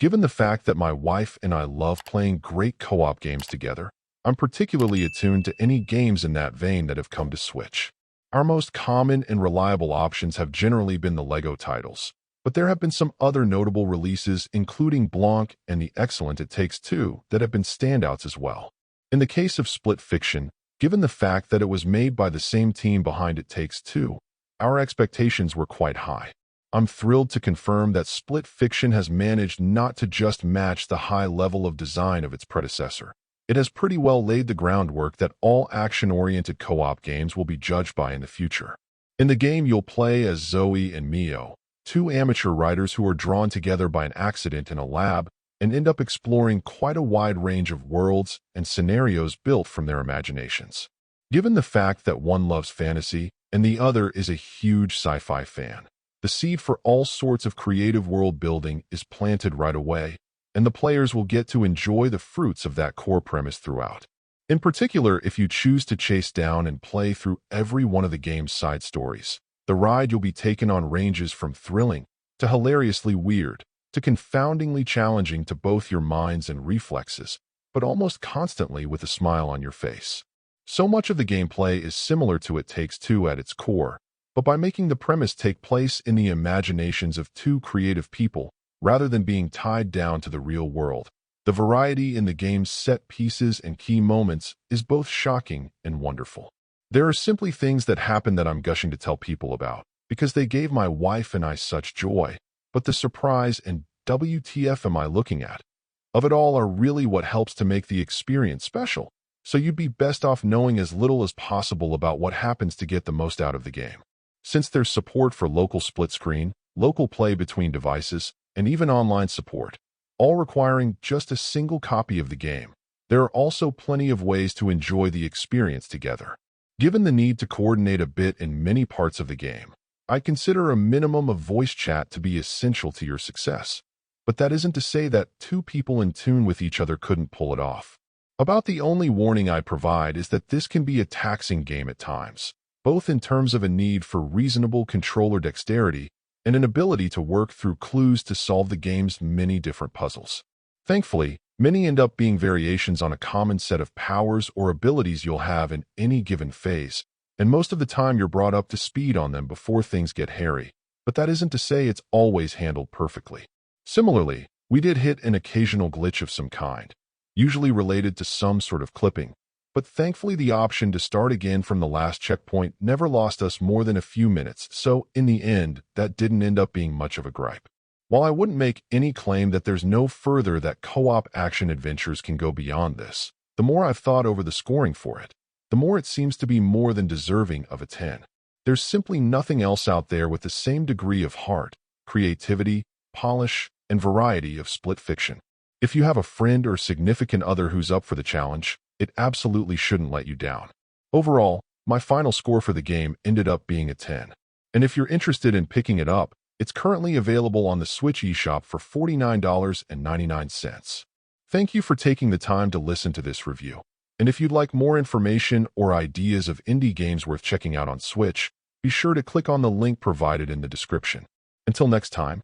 Given the fact that my wife and I love playing great co-op games together, I'm particularly attuned to any games in that vein that have come to Switch. Our most common and reliable options have generally been the LEGO titles, but there have been some other notable releases, including Blanc and the excellent It Takes Two, that have been standouts as well. In the case of Split Fiction, given the fact that it was made by the same team behind It Takes Two, our expectations were quite high. I'm thrilled to confirm that Split Fiction has managed not to just match the high level of design of its predecessor. It has pretty well laid the groundwork that all action-oriented co-op games will be judged by in the future. In the game, you'll play as Zoe and Mio, two amateur writers who are drawn together by an accident in a lab and end up exploring quite a wide range of worlds and scenarios built from their imaginations. Given the fact that one loves fantasy and the other is a huge sci-fi fan, the seed for all sorts of creative world building is planted right away, and the players will get to enjoy the fruits of that core premise throughout. In particular, if you choose to chase down and play through every one of the game's side stories, the ride you'll be taken on ranges from thrilling to hilariously weird to confoundingly challenging to both your minds and reflexes, but almost constantly with a smile on your face. So much of the gameplay is similar to It Takes Two at its core, but by making the premise take place in the imaginations of two creative people rather than being tied down to the real world, the variety in the game's set pieces and key moments is both shocking and wonderful. There are simply things that happen that I'm gushing to tell people about, because they gave my wife and I such joy, but the surprise and WTF am I looking at of it all are really what helps to make the experience special, so you'd be best off knowing as little as possible about what happens to get the most out of the game. Since there's support for local split screen, local play between devices, and even online support, all requiring just a single copy of the game, there are also plenty of ways to enjoy the experience together. Given the need to coordinate a bit in many parts of the game, I consider a minimum of voice chat to be essential to your success. But that isn't to say that two people in tune with each other couldn't pull it off. About the only warning I provide is that this can be a taxing game at times, both in terms of a need for reasonable controller dexterity and an ability to work through clues to solve the game's many different puzzles. Thankfully, many end up being variations on a common set of powers or abilities you'll have in any given phase, and most of the time you're brought up to speed on them before things get hairy, but that isn't to say it's always handled perfectly. Similarly, we did hit an occasional glitch of some kind, usually related to some sort of clipping, but thankfully the option to start again from the last checkpoint never lost us more than a few minutes, so in the end, that didn't end up being much of a gripe. While I wouldn't make any claim that there's no further that co-op action adventures can go beyond this, the more I've thought over the scoring for it, the more it seems to be more than deserving of a 10. There's simply nothing else out there with the same degree of heart, creativity, polish, and variety of Split Fiction. If you have a friend or significant other who's up for the challenge, it absolutely shouldn't let you down. Overall, my final score for the game ended up being a 10. And if you're interested in picking it up, it's currently available on the Switch eShop for $49.99. Thank you for taking the time to listen to this review. And if you'd like more information or ideas of indie games worth checking out on Switch, be sure to click on the link provided in the description. Until next time,